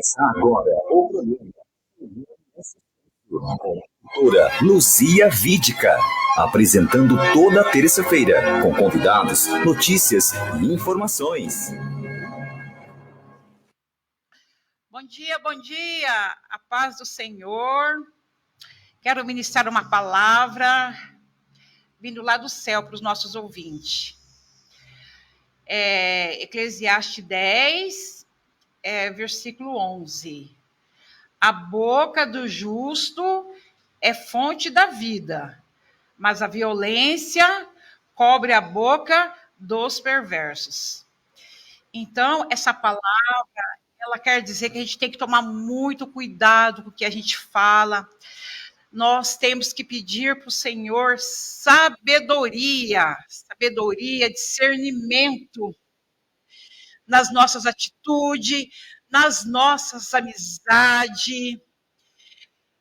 Começa agora o programa com a doutora Luzia Vídica, apresentando toda terça-feira, com convidados, notícias e informações. Bom dia, a paz do Senhor. Quero ministrar uma palavra vindo lá do céu para os nossos ouvintes. Eclesiastes 10, versículo 11. A boca do justo é fonte da vida, mas a violência cobre a boca dos perversos. Então, essa palavra, ela quer dizer que a gente tem que tomar muito cuidado com o que a gente fala. Nós temos que pedir para o Senhor sabedoria, discernimento nas nossas atitudes, nas nossas amizades,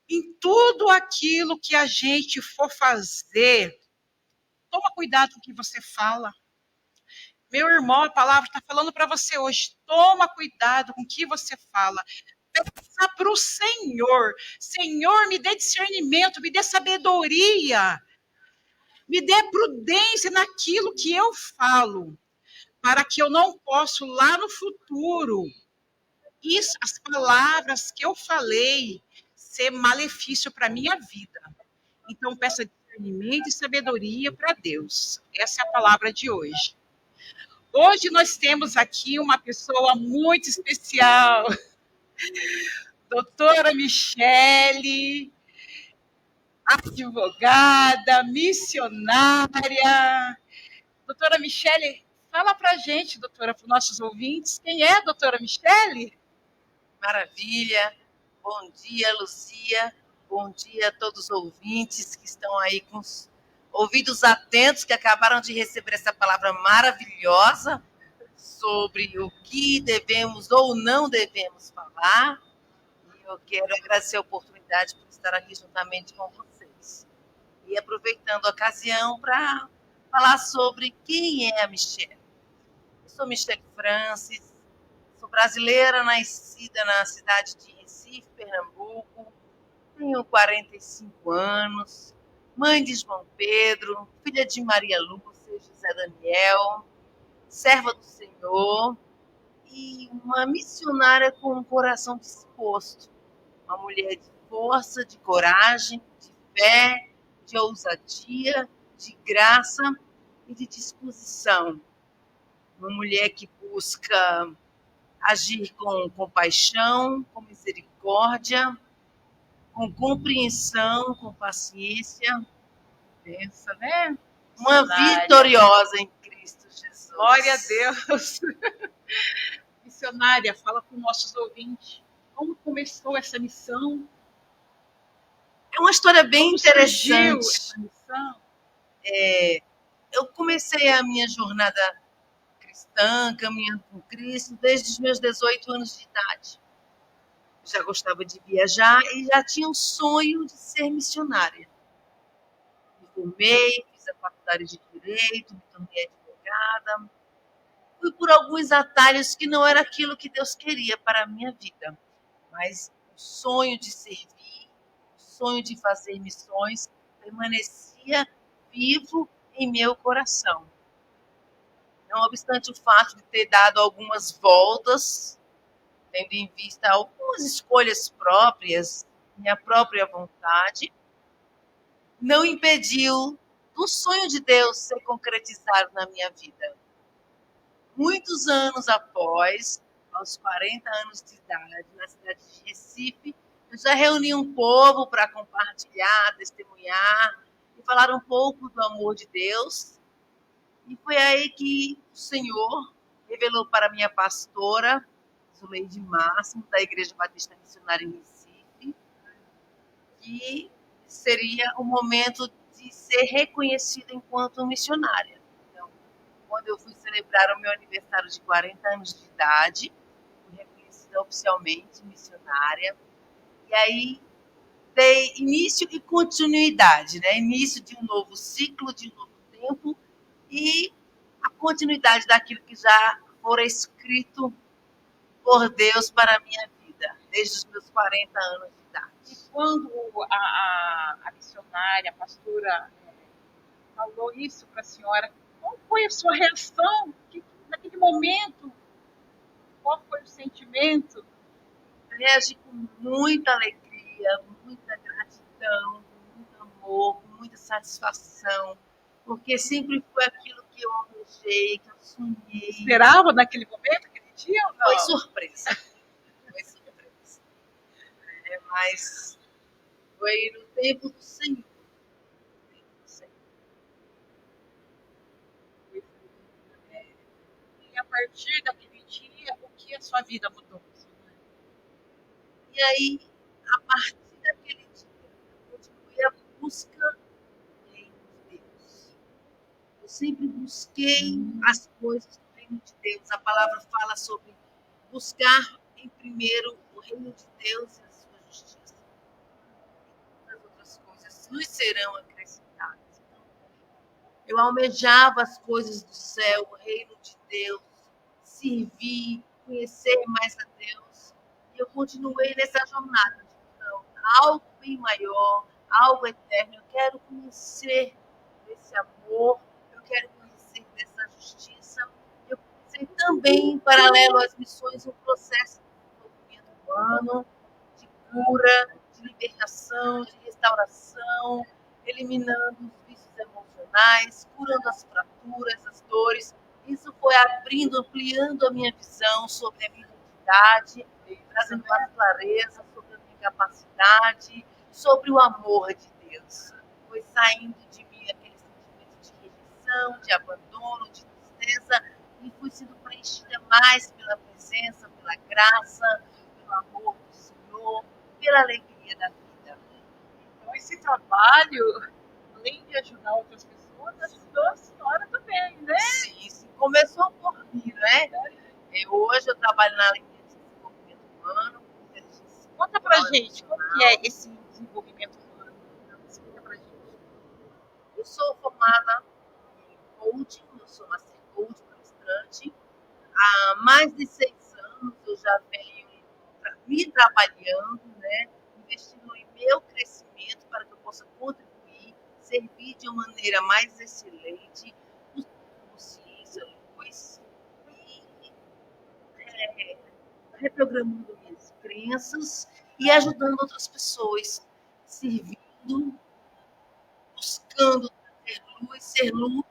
em tudo aquilo que a gente for fazer. Toma cuidado com o que você fala. Meu irmão, a palavra está falando para você hoje. Toma cuidado com o que você fala. Peça para o Senhor. Senhor, me dê discernimento, me dê sabedoria. Me dê prudência naquilo que eu falo. Para que eu não possa lá no futuro, as palavras que eu falei, ser malefício para a minha vida. Então, peça discernimento e sabedoria para Deus. Essa é a palavra de hoje. Hoje nós temos aqui uma pessoa muito especial, doutora Michele, advogada, missionária. Doutora Michele, fala para a gente, doutora, para os nossos ouvintes, quem é a doutora Michele? Maravilha. Bom dia, Luzia. Bom dia a todos os ouvintes que estão aí com os ouvidos atentos, que acabaram de receber essa palavra maravilhosa sobre o que devemos ou não devemos falar. E eu quero agradecer a oportunidade por estar aqui juntamente com vocês. E aproveitando a ocasião para falar sobre quem é a Michele. Eu sou Michele Francis, sou brasileira, nascida na cidade de Recife, Pernambuco, tenho 45 anos, mãe de João Pedro, filha de Maria Lúcia e José Daniel, serva do Senhor e uma missionária com um coração disposto, uma mulher de força, de coragem, de fé, de ousadia, de graça e de disposição. Uma mulher que busca agir com compaixão, com misericórdia, com compreensão, com paciência. Pensa, né? Uma vitoriosa em Cristo Jesus. Glória a Deus. Missionária, fala para os nossos ouvintes. Como começou essa missão? É uma história bem Como interessante. Essa missão? Eu comecei a minha jornada cristã, caminhando com Cristo, desde os meus 18 anos de idade. Já gostava de viajar e já tinha um sonho de ser missionária. Me formei, fiz a faculdade de Direito, me tornei advogada. Fui por alguns atalhos que não era aquilo que Deus queria para a minha vida. Mas o sonho de servir, o sonho de fazer missões permanecia vivo em meu coração. Não obstante o fato de ter dado algumas voltas, tendo em vista algumas escolhas próprias, minha própria vontade, não impediu do sonho de Deus ser concretizado na minha vida. Muitos anos após, aos 40 anos de idade, na cidade de Recife, eu já reuni um povo para compartilhar, testemunhar e falar um pouco do amor de Deus. E foi aí que o Senhor revelou para minha pastora, Zuleide Máximo, da Igreja Batista Missionária em Recife, que seria o momento de ser reconhecida enquanto missionária. Então, quando eu fui celebrar o meu aniversário de 40 anos de idade, fui reconhecida oficialmente missionária, e aí dei início e continuidade, né? Início de um novo ciclo, de um novo tempo, e a continuidade daquilo que já fora escrito por Deus para a minha vida. desde os meus 40 anos de E idade. quando a missionária, a pastora, falou isso para a senhora, qual foi a sua reação? Naquele momento, qual foi o sentimento? Eu reagi com muita alegria, muita gratidão, com muito amor, com muita satisfação, porque sempre foi aquilo que eu almejei, que eu sonhei. Esperava naquele momento, aquele dia ou Foi não? surpresa. Foi surpresa. Mas foi no tempo do Senhor. No tempo do Senhor. E a partir daquele dia, o que a sua vida mudou? E aí, a partir daquele dia, eu continuei a busca do reino de Deus. Eu sempre busquei as coisas do reino de Deus. A palavra fala sobre buscar em primeiro o reino de Deus e a sua justiça. E todas as outras coisas nos serão acrescentadas. Então, eu almejava as coisas do céu, o reino de Deus, servir, conhecer mais a Deus. E eu continuei nessa jornada de não, algo bem maior, algo eterno. Eu quero conhecer desse amor, eu quero conhecer dessa justiça. Eu comecei também, em paralelo às missões, um processo de desenvolvimento humano, de cura, de libertação, de restauração, eliminando os vícios emocionais, curando as fraturas, as dores. Isso foi abrindo, ampliando a minha visão sobre a minha identidade, trazendo mais clareza sobre a minha capacidade, sobre o amor de Deus. Foi saindo de mim aquele sentimento de rejeição, de abandono, de tristeza, e fui sendo preenchida mais pela presença, pela graça, pelo amor do Senhor, pela alegria da vida. Então, esse trabalho, além de ajudar outras pessoas, ajudou a senhora também, né? Sim, começou por mim, né? Hoje eu trabalho na linha de desenvolvimento humano. Conta pra gente, como que é esse desenvolvimento humano? Explica pra gente. Eu sou formada em coaching, eu sou master coach, palestrante. Há mais de 6 anos eu já venho me trabalhando, né? Investindo em meu crescimento para que eu possa contribuir, servir de uma maneira mais excelente, buscando consciência, luz e reprogramando minhas crenças e ajudando outras pessoas, servindo, buscando ser luz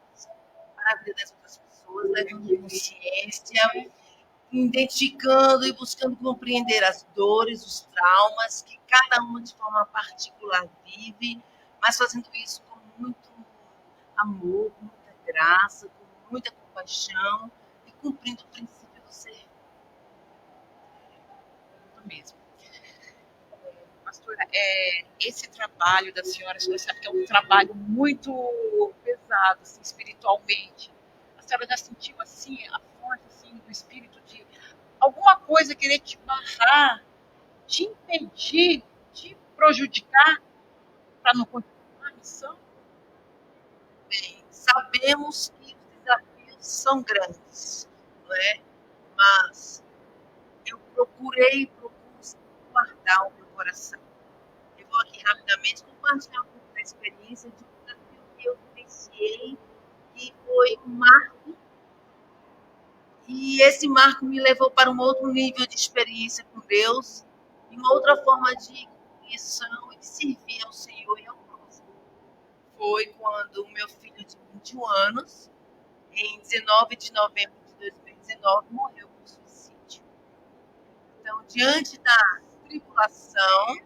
para a vida das outras pessoas, levando consciência, identificando e buscando compreender as dores, os traumas que cada uma de forma particular vive, mas fazendo isso com muito amor, com muita graça, com muita compaixão e cumprindo o princípio do ser. Muito mesmo. Pastora, esse trabalho da senhora sabe que é um trabalho muito pesado, assim, espiritualmente. A senhora já sentiu assim a força assim, do espírito de alguma coisa querer te barrar, te impedir, te prejudicar para não continuar a missão? Bem, sabemos que os desafios são grandes, não é? Mas eu procuro guardar o meu coração. Eu vou aqui rapidamente compartilhar um pouco da experiência de um desafio que eu vivenciei, que foi um marco, e esse marco me levou para um outro nível de experiência com Deus, e uma outra forma de compreensão e de servir ao Senhor e ao próximo. Foi quando o meu filho de 21 anos, em 19 de novembro de 2019, morreu por suicídio. Então, diante da tribulação,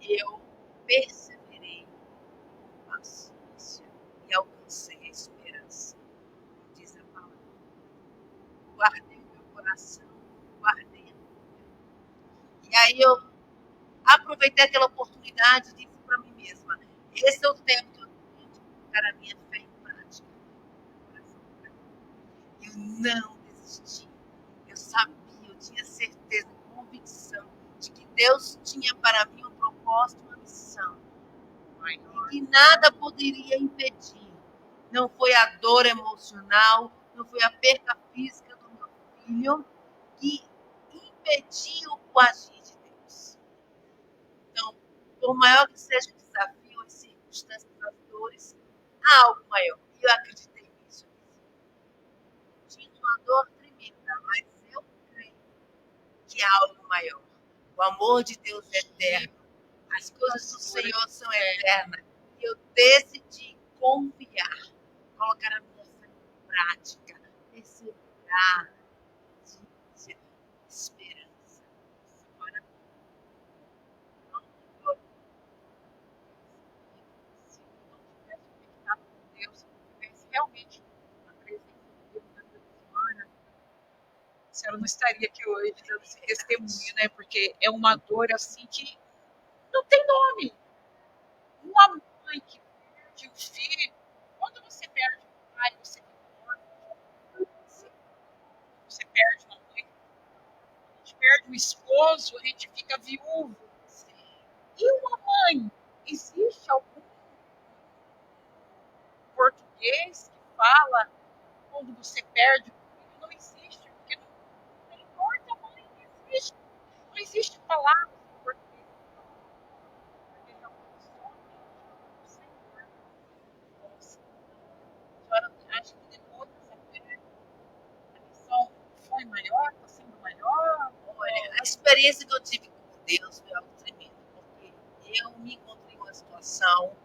eu perseverei com paciência e alcancei a esperança, diz a palavra. Guardei o meu coração, guardei a minha vida. E aí eu aproveitei aquela oportunidade e disse para mim mesma, esse é o tempo que eu tenho de colocar a minha fé em prática. Eu não desisti. Eu sabia, eu tinha certeza, convicção de que Deus tinha para mim um propósito, uma missão. E que nada poderia impedir. Não foi a dor emocional, não foi a perca física do meu filho que impediu o agir de por maior que seja o desafio, as circunstâncias, as dores, há algo maior. E eu acreditei nisso. Tinha uma dor tremenda, mas eu creio que há algo maior. O amor de Deus é eterno. As coisas do Senhor são eternas. E eu decidi confiar, colocar a minha fé em prática, perseverar, esperança. Agora, se eu não tivesse conectado com Deus, se eu não tivesse realmente a presença de Deus na minha semana, a senhora não estaria aqui hoje dando esse testemunho, né? Porque é uma dor assim que não tem nome. Uma mãe que perde um filho, quando você perde um pai, você fica você perde uma mãe, a gente perde um esposo, a gente fica viúvo. E uma mãe, existe algum português que fala quando você perde um filho? Não existe, porque não importa, mãe, não existe. Não existe palavras em português. Porque realmente somente o Senhor. Nossa, a senhora acha que depois dessa mulher, a missão foi maior, está sendo maior? Olha, a experiência que eu tive com Deus foi algo tremendo, porque eu me encontrei em uma situação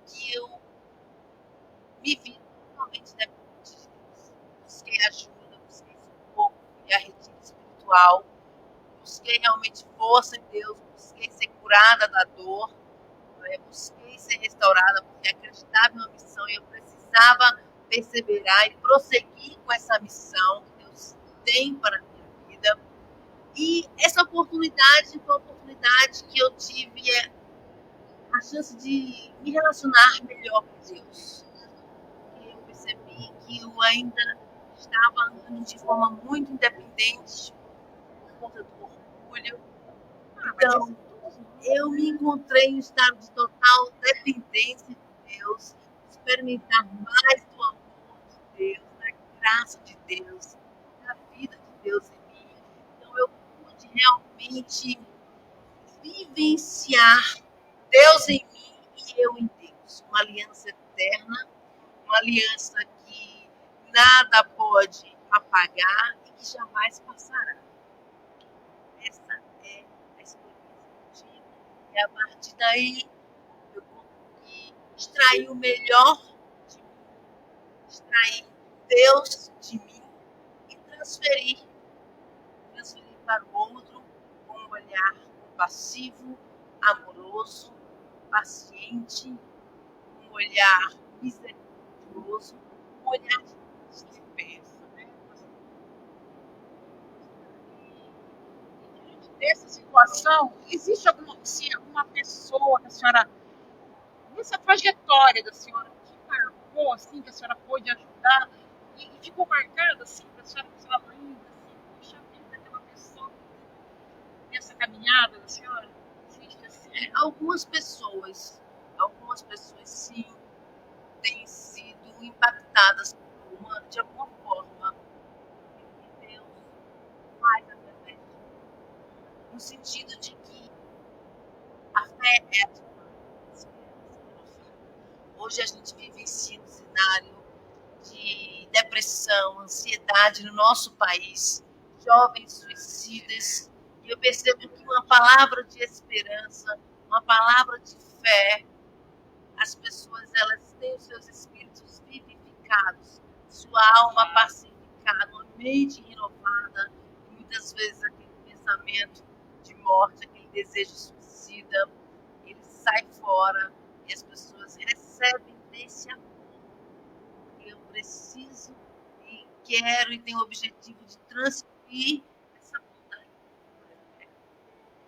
que eu me vi totalmente dependente de Deus. Busquei ajuda, busquei socorro, fui a retiro espiritual, busquei realmente força em Deus, busquei ser curada da dor, busquei ser restaurada, porque acreditava em uma missão e eu precisava perseverar e prosseguir com essa missão que Deus tem para a minha vida. E essa oportunidade foi uma oportunidade que eu tive a chance de me relacionar melhor com Deus. E eu percebi que eu ainda estava andando de forma muito independente por conta do orgulho. Então, eu me encontrei em um estado de total dependência de Deus, experimentar mais do amor de Deus, da graça de Deus, da vida de Deus em mim. Então, eu pude realmente vivenciar Deus em mim e eu em Deus. Uma aliança eterna, uma aliança que nada pode apagar e que jamais passará. Essa é a experiência que eu tive. E a partir daí, eu consegui extrair o melhor de mim, extrair Deus de mim e transferir para o outro com um olhar compassivo, amoroso, paciente, um olhar misericordioso, um olhar de bênção, né? E diante dessa situação, existe alguma pessoa que a senhora, nessa trajetória da senhora, que marcou, assim, que a senhora pôde ajudar e ficou marcada, assim, para a senhora lembra, assim, puxa vida, aquela pessoa nessa caminhada da senhora? Existe assim? Algumas pessoas sim, têm sido impactadas de alguma forma. E Deus faz através de mim, no sentido de que a fé é a esperança. Hoje a gente vivencia um cenário de depressão, ansiedade no nosso país, jovens suicidas, e eu percebo que uma palavra de esperança, uma palavra de fé, as pessoas elas têm os seus espíritos vivificados, sua alma pacificada, uma mente renovada, e muitas vezes aquele pensamento de morte, aquele desejo suicida, ele sai fora e as pessoas recebem desse amor. Eu preciso e quero e tenho o objetivo de transferir essa vontade,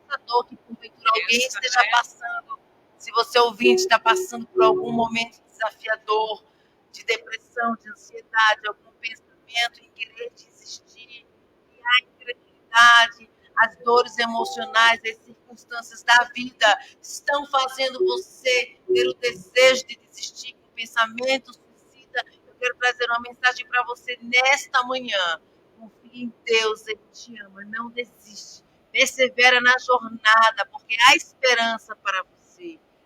essa dor que porventura alguém esteja passando. Se você ouvinte está passando por algum momento desafiador, de depressão, de ansiedade, algum pensamento em querer desistir, e a incredulidade, as dores emocionais, as circunstâncias da vida estão fazendo você ter o desejo de desistir com pensamento suicida, eu quero trazer uma mensagem para você nesta manhã. Confie em Deus, Ele te ama, não desiste. Persevera na jornada, porque há esperança para você.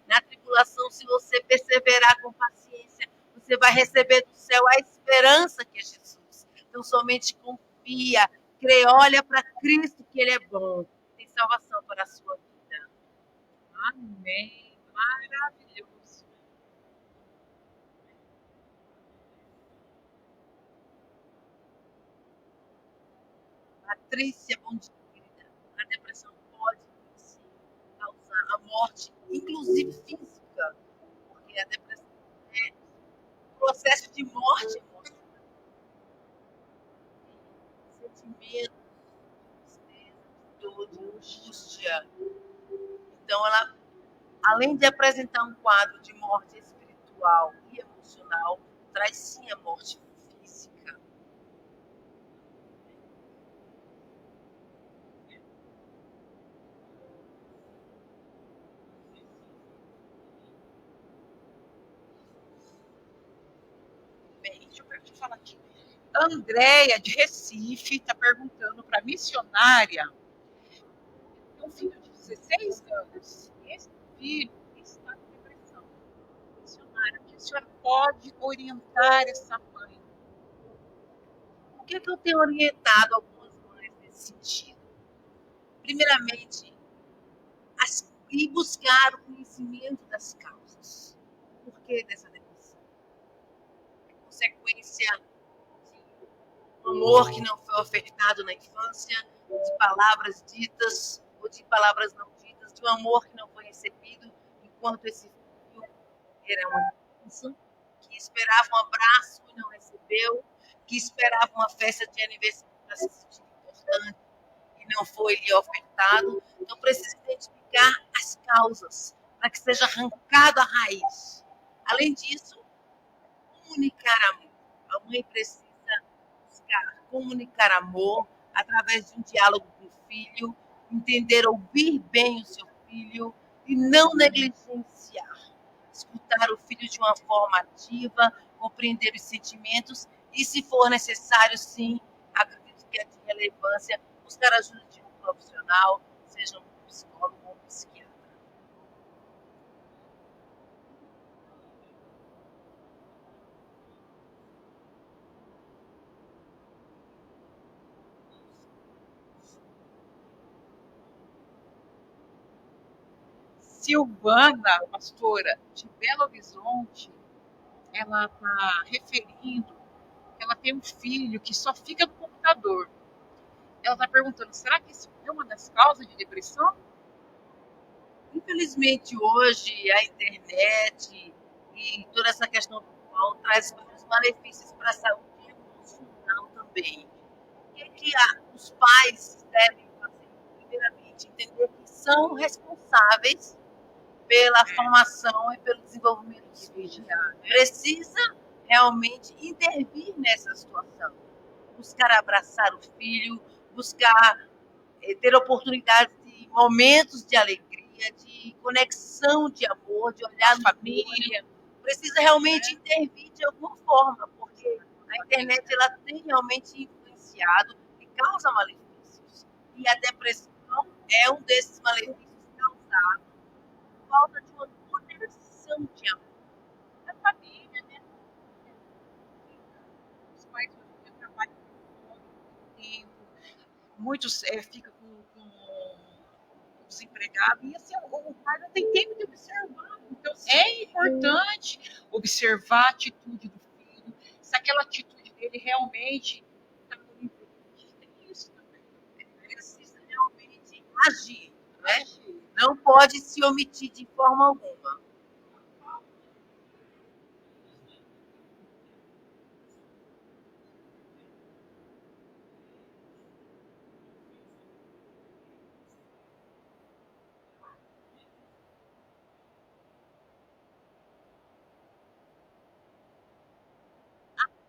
Na tribulação, se você perseverar com paciência, você vai receber do céu a esperança que é Jesus. Então, somente confia, crê, olha para Cristo que Ele é bom. Tem salvação para a sua vida. Amém. Maravilhoso. Patrícia, bom dia, querida. A depressão pode sim, causar a morte, inclusive física, porque a depressão é um processo de morte emocional, sentimento, tristeza, dor, de angústia. Então, ela, além de apresentar um quadro de morte espiritual e emocional, traz sim a morte física. Bem, deixa eu te falar aqui. Andréia, de Recife, está perguntando para a missionária. Tem um filho de 16 anos. Esse filho está com depressão. Missionária, que a senhora pode orientar essa mãe? O que é que eu tenho orientado algumas mães nesse sentido? Primeiramente, ir buscar o conhecimento das causas. O porquê dessa depressão? É consequência de um amor que não foi ofertado na infância, de palavras ditas ou de palavras não ditas, de um amor que não foi recebido enquanto esse filho era uma criança, que esperava um abraço e não recebeu, que esperava uma festa de aniversário para se sentir importante e não foi lhe ofertado. Então, precisa identificar as causas para que seja arrancado a raiz. Além disso, comunicar amor. A mãe precisa buscar comunicar amor através de um diálogo com o filho, entender, ouvir bem o seu filho e não negligenciar. Escutar o filho de uma forma ativa, compreender os sentimentos e, se for necessário, sim, acredito que é de relevância buscar a ajuda de um profissional, seja um psicólogo ou um psiquiatra. Silvana, pastora, de Belo Horizonte, ela está referindo que ela tem um filho que só fica no computador. Ela está perguntando, será que isso é uma das causas de depressão? Infelizmente, hoje, a internet e toda essa questão virtual traz vários malefícios para a saúde emocional também. O que os pais devem fazer? Primeiramente, entender que são responsáveis pela formação e pelo desenvolvimento dos filhos. Precisa realmente intervir nessa situação. Buscar abraçar o filho, buscar ter oportunidades de momentos de alegria, de conexão, de amor, de olhar no família. Precisa realmente intervir de alguma forma, porque a internet ela tem realmente influenciado e causa malefícios. E a depressão é um desses malefícios causados por falta de uma conexão de amor. Da família, né? Os pais hoje em dia trabalham muito tempo, muitos ficam com desempregado, e assim, o pai não tem tempo de observar. Então, é importante observar a atitude do filho, se aquela atitude dele realmente está no limite. Tem isso também. Ele precisa realmente agir, né? Não pode se omitir de forma alguma.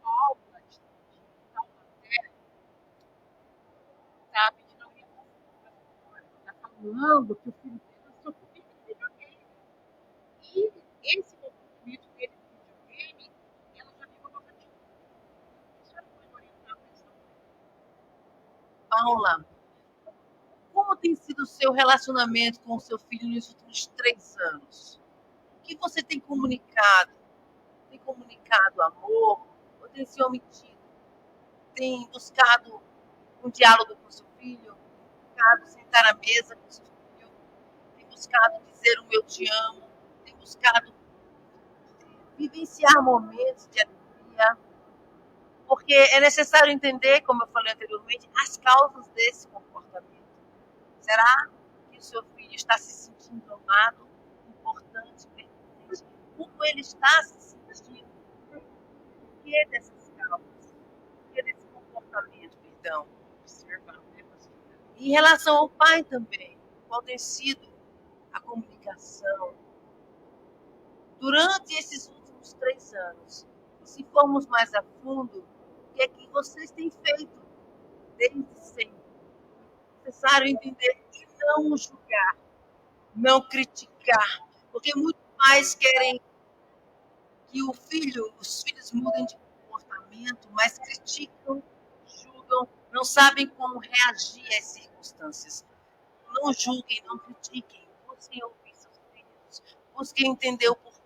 Paula de Taubaté está pedindo orientação para a senhora. Está falando que o filho dele só fica no videogame. E esse conflito dele no videogame, ela já viu uma atitude. A senhora pode orientar para essa mãe? Paula, como tem sido o seu relacionamento com o seu filho nos últimos 3 anos? que você tem comunicado? Tem comunicado amor ou tem se omitido? Tem buscado um diálogo com seu filho? Buscado sentar à mesa com seu filho? Tem buscado dizer um eu te amo? Tem buscado vivenciar momentos de alegria? Porque é necessário entender, como eu falei anteriormente, as causas desse comportamento. Será que o seu filho está se sentindo amado, importante, pertinente? Como ele está se sentindo? Por que dessas causas? Por que desse comportamento, perdão? Observar, né, pastora? Em relação ao pai também, qual tem sido a comunicação durante esses últimos 3 anos? E se formos mais a fundo, o que é que vocês têm feito desde sempre? É necessário entender e não julgar, não criticar, porque muitos pais querem que os filhos mudem de comportamento, mas criticam, julgam, não sabem como reagir às circunstâncias. Não julguem, não critiquem, busquem ouvir seus filhos, busquem entender o porquê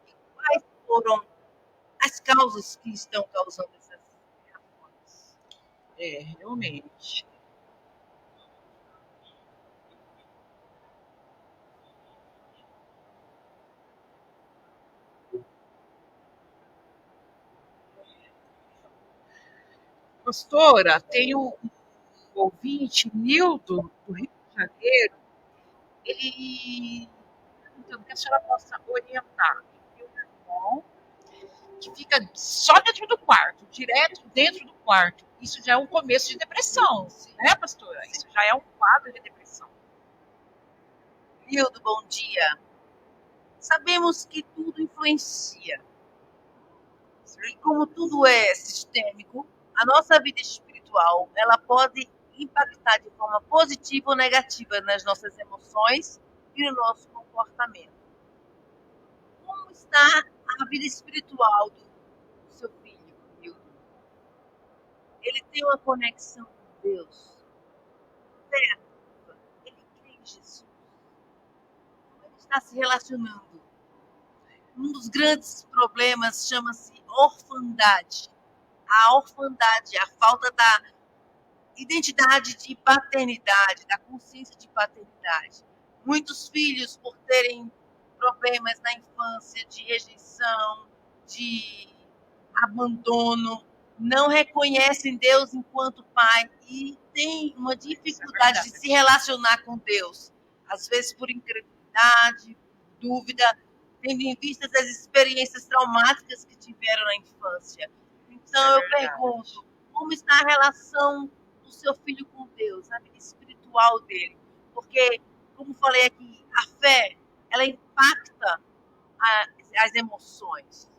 e quais foram as causas que estão causando essas reações. Realmente. Pastora, tem um ouvinte, Nildo, do Rio de Janeiro, ele perguntando que a senhora possa orientar. Ele tem um irmão que fica só dentro do quarto, direto dentro do quarto. Isso já é um começo de depressão, né, pastora? Isso já é um quadro de depressão. Hildo, bom dia. Sabemos que tudo influencia. E como tudo é sistêmico, a nossa vida espiritual, ela pode impactar de forma positiva ou negativa nas nossas emoções e no nosso comportamento. Como está a vida espiritual do seu filho, Hildo? Ele tem uma conexão com Deus? Certo? Ele crê em Jesus? Como ele está se relacionando? Um dos grandes problemas chama-se orfandade. A orfandade, a falta da identidade de paternidade, da consciência de paternidade. Muitos filhos, por terem problemas na infância de rejeição, de abandono, não reconhecem Deus enquanto pai e têm uma dificuldade de se relacionar com Deus. Às vezes por incredulidade, dúvida, tendo em vista as experiências traumáticas que tiveram na infância. Então eu pergunto, como está a relação do seu filho com Deus, a vida espiritual dele? Porque, como falei aqui, a fé, ela impacta as emoções.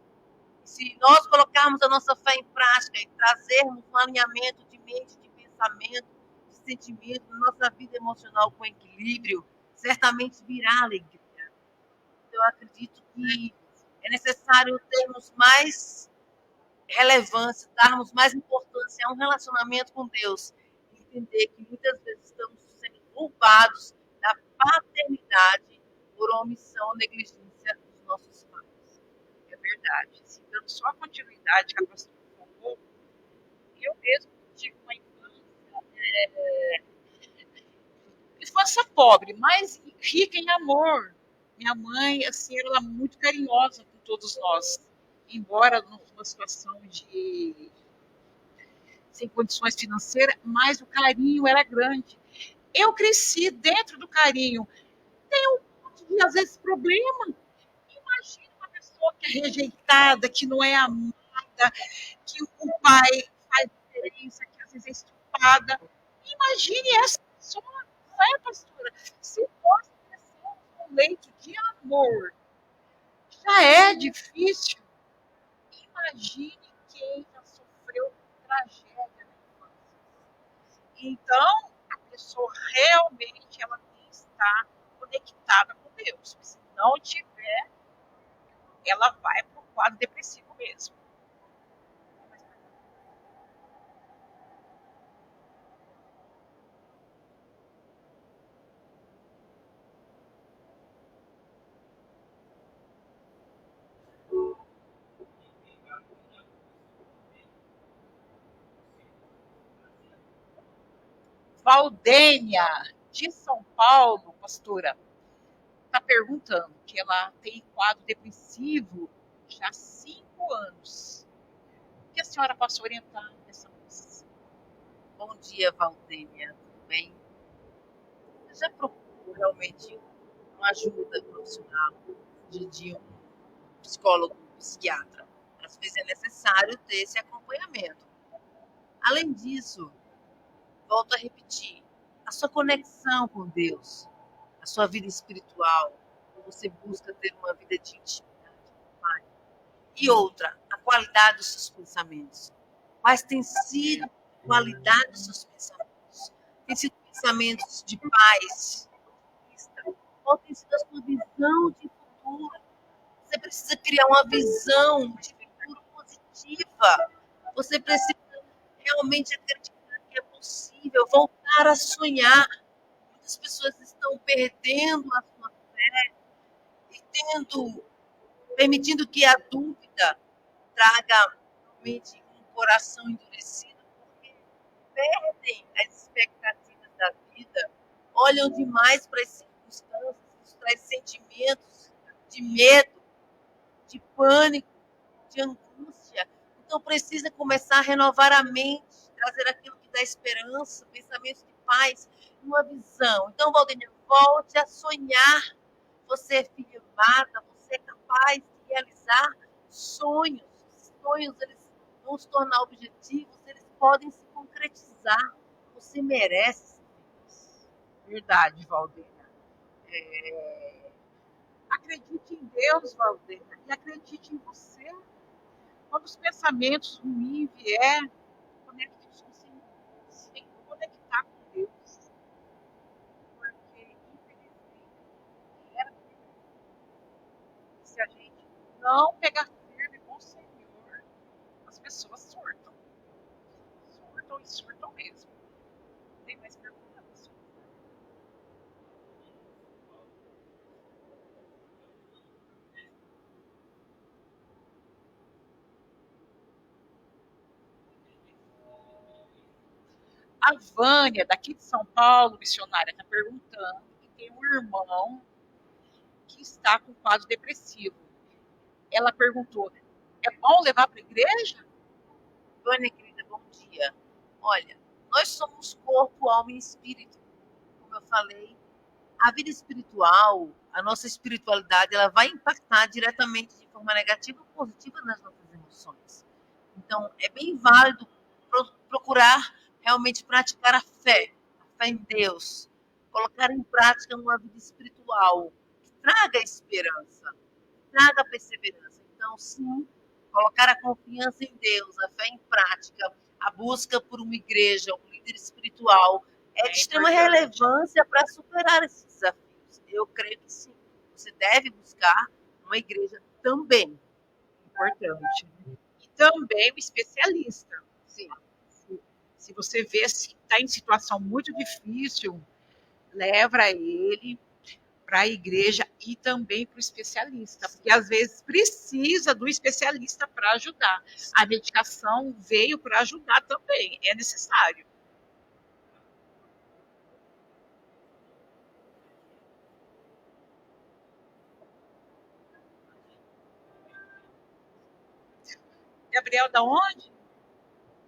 Se nós colocarmos a nossa fé em prática e trazermos um alinhamento de mente, de pensamento, de sentimento, na nossa vida emocional com equilíbrio, certamente virá alegria. Eu acredito que é necessário termos mais relevância, darmos mais importância a um relacionamento com Deus e entender que muitas vezes estamos sendo culpados da paternidade por omissão ou negligência dos nossos pais. É verdade. Assim, dando só a continuidade que a pastora falou, eu mesmo tive uma infância pobre, mas rica em amor. Minha mãe, assim, era muito carinhosa com todos nós, embora numa situação de sem condições financeiras, mas o carinho era grande. Eu cresci dentro do carinho. Tem um monte de, às vezes, problema. Imagina uma pessoa que é rejeitada, que não é amada, que o pai faz diferença, que às vezes é estuprada. Imagine essa pessoa, não é, pastora? Se nós crescemos num leito de amor, já é difícil. Imagine quem já sofreu tragédia na infância. Então, a pessoa realmente ela tem que estar conectada com Deus. Se não tiver, ela vai para o quadro depressivo mesmo. Valdênia, de São Paulo, pastora, está perguntando que ela tem quadro depressivo já há 5 anos. O que a senhora possa orientar nessa moça? Bom dia, Valdênia. Tudo bem? Eu já procuro realmente uma ajuda profissional de um psicólogo, um psiquiatra. Às vezes é necessário ter esse acompanhamento. Além disso, volto a repetir, a sua conexão com Deus, a sua vida espiritual, você busca ter uma vida de intimidade com o Pai. E outra, a qualidade dos seus pensamentos. Quais têm sido a qualidade dos seus pensamentos? Tem sido pensamentos de paz? Qual tem sido a sua visão de futuro? Você precisa criar uma visão de futuro positiva. Você precisa realmente acreditar que é possível voltar a sonhar. Muitas pessoas estão perdendo a sua fé e permitindo que a dúvida traga realmente um coração endurecido, porque perdem as expectativas da vida, olham demais para as circunstâncias, isso traz sentimentos de medo, de pânico, de angústia. Então precisa começar a renovar a mente, trazer aquilo que dá esperança, pensamentos de paz, uma visão. Então, Valdênia, volte a sonhar. Você é filha amada, você é capaz de realizar sonhos. Os sonhos, eles vão se tornar objetivos, eles podem se concretizar. Você merece. Verdade, Valdênia. Acredite em Deus, Valdênia, e acredite em você. Quando os pensamentos ruins vier, conecte-se com o Senhor. Você tem que conectar com Deus. Porque, infelizmente, era se a gente não pegar firme com o Senhor, as pessoas surtam. Surtam e surtam mesmo. Tem mais perguntas? A Vânia, daqui de São Paulo, missionária, está perguntando que tem um irmão que está com quadro depressivo. Ela perguntou: é bom levar para a igreja? Vânia, querida, bom dia. Olha, nós somos corpo, alma e espírito. Como eu falei, a vida espiritual, a nossa espiritualidade, ela vai impactar diretamente de forma negativa ou positiva nas nossas emoções. Então, é bem válido procurar realmente praticar a fé em Deus, colocar em prática uma vida espiritual que traga esperança, traga perseverança. Então, sim, colocar a confiança em Deus, a fé em prática, a busca por uma igreja, um líder espiritual, é de extrema relevância para superar esses desafios. Eu creio que sim. Você deve buscar uma igreja também. Importante. E também o especialista. Sim. Se você vê que está em situação muito difícil, leva ele para a igreja e também para o especialista, porque às vezes precisa do especialista para ajudar. A medicação veio para ajudar também, é necessário. Gabriel, da onde?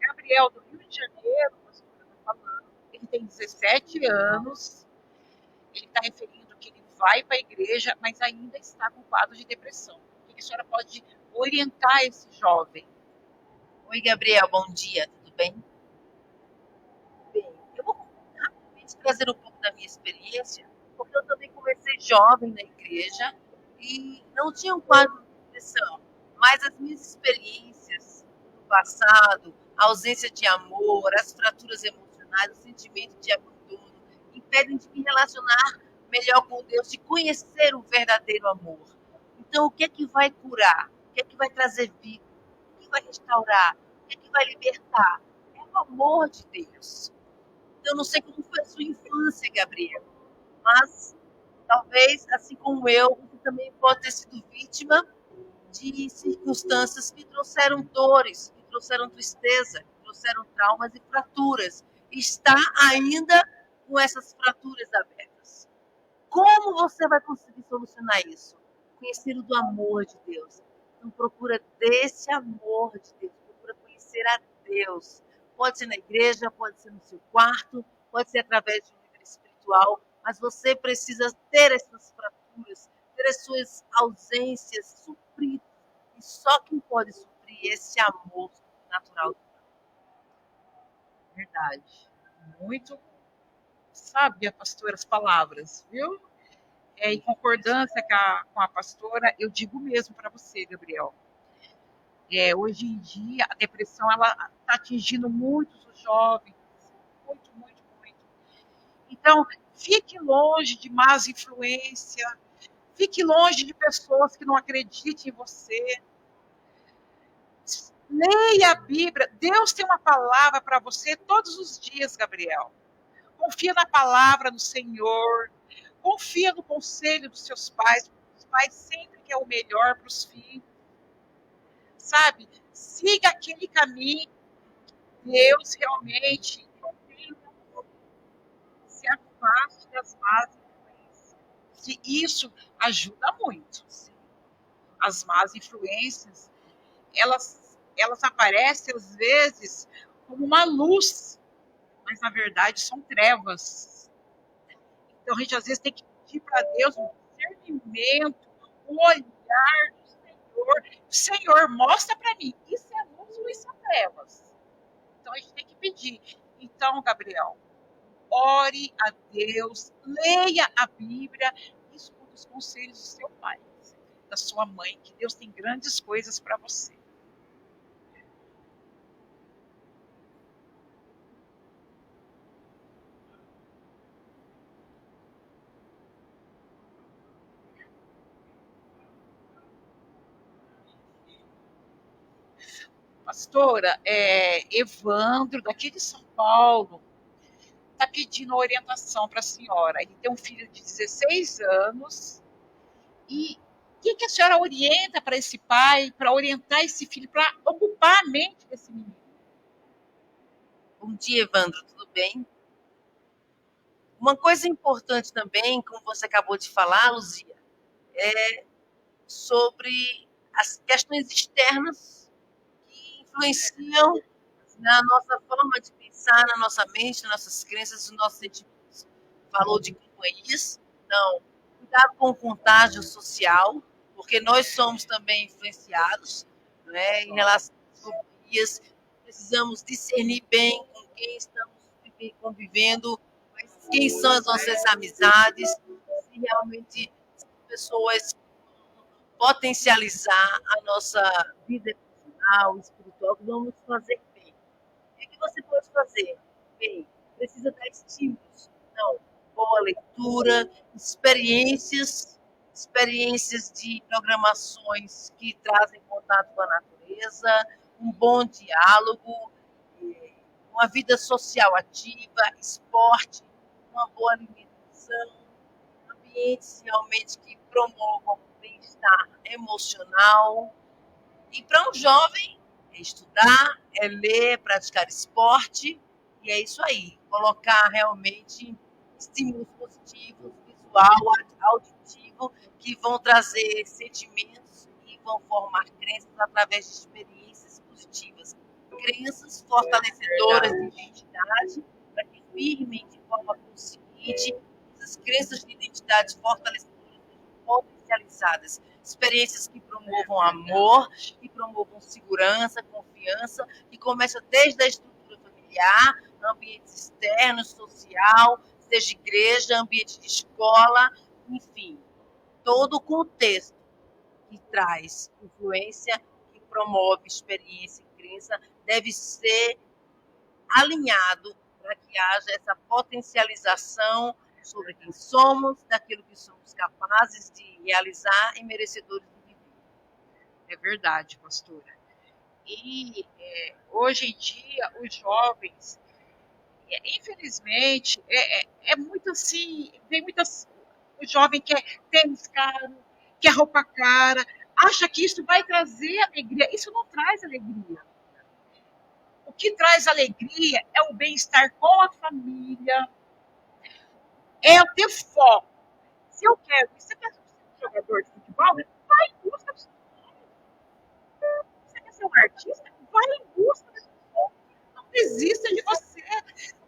Gabriel, do Rio de Janeiro, pastora, está falando. Ele tem 17 anos, ele está referindo que ele vai para a igreja, mas ainda está com quadro de depressão. O que a senhora pode orientar esse jovem? Oi, Gabriel, bom dia, tudo bem? Bem, eu vou rapidamente trazer um pouco da minha experiência, porque eu também comecei jovem na igreja e não tinha um quadro de depressão, mas as minhas experiências no passado, a ausência de amor, as fraturas emocionais, o sentimento de abandono, impedem de me relacionar melhor com Deus, de conhecer o verdadeiro amor. Então, o que é que vai curar? O que é que vai trazer vida? O que vai restaurar? O que é que vai libertar? É o amor de Deus. Então, eu não sei como foi a sua infância, Gabriel, mas talvez, assim como eu, você também pode ter sido vítima de circunstâncias que trouxeram dores, que trouxeram tristeza, que trouxeram traumas e fraturas. está ainda com essas fraturas abertas. Como você vai conseguir solucionar isso? Conhecendo do amor de Deus. Então, procura desse amor de Deus. Procura conhecer a Deus. Pode ser na igreja, pode ser no seu quarto, pode ser através de um livro espiritual, mas você precisa ter essas fraturas, ter as suas ausências supridas. E só quem pode suprir esse amor natural. Verdade. Muito sábia, pastora, as palavras, viu? Em concordância com a pastora, eu digo mesmo para você, Gabriel. Hoje em dia, a depressão ela está atingindo muitos os jovens, muito, muito, muito. Então, fique longe de más influências, fique longe de pessoas que não acreditem em você. Leia a Bíblia. Deus tem uma palavra para você todos os dias, Gabriel. Confia na palavra do Senhor. Confia no conselho dos seus pais. Os pais sempre querem o melhor para os filhos. Sabe? Siga aquele caminho. Deus realmente não tem amor. Se afaste das más influências. Que isso ajuda muito. As más influências, elas aparecem às vezes como uma luz, mas na verdade são trevas. Então a gente às vezes tem que pedir para Deus um discernimento, um olhar do Senhor. Senhor, mostra para mim, isso é luz ou isso é trevas? Então a gente tem que pedir. Então, Gabriel, ore a Deus, leia a Bíblia e escute os conselhos do seu pai, da sua mãe, que Deus tem grandes coisas para você. Pastora, Evandro, daqui de São Paulo, está pedindo orientação para a senhora. Ele tem um filho de 16 anos. E o que a senhora orienta para esse pai, para orientar esse filho, para ocupar a mente desse menino? Bom dia, Evandro, tudo bem? Uma coisa importante também, como você acabou de falar, Luzia, é sobre as questões externas que influenciam na nossa forma de pensar, na nossa mente, nas nossas crenças, nos nossos sentimentos. Falou de companhias, então, cuidado com o contágio social, porque nós somos também influenciados, né, em relação às companhias. Precisamos discernir bem com quem estamos convivendo, quem são as nossas amizades, se realmente são pessoas potencializar a nossa vida emocional, espiritual, que vamos fazer bem. O que você pode fazer? Bem, precisa dar estímulos. Então, boa leitura, experiências de programações que trazem contato com a natureza, um bom diálogo, uma vida social ativa, esporte, uma boa alimentação, ambientes realmente que promovam o bem-estar emocional. E para um jovem, é estudar, é ler, praticar esporte, e é isso aí. Colocar realmente estímulos positivos, visual, auditivo, que vão trazer sentimentos e vão formar crenças através de experiências positivas. Crenças fortalecedoras de identidade, para que firmem de forma consciente essas crenças de identidade fortalecedoras sejam potencializadas. Experiências que promovam amor, que promovam segurança, confiança, que começa desde a estrutura familiar, ambientes externos, social, seja igreja, ambiente de escola, enfim, todo o contexto que traz influência, que promove experiência e crença, deve ser alinhado para que haja essa potencialização sobre quem somos, daquilo que somos capazes de realizar e merecedores de viver. É verdade, pastora. E hoje em dia, os jovens, infelizmente, é muito assim, vem muitas. O jovem quer tênis caro, quer roupa cara, acha que isso vai trazer alegria. Isso não traz alegria. que traz alegria é o bem-estar com a família, é o ter foco. Se eu quero, você quer ser um jogador de futebol, vai em busca do seu sonho. Você quer ser um artista, vai em busca do seu sonho. Não desista de você.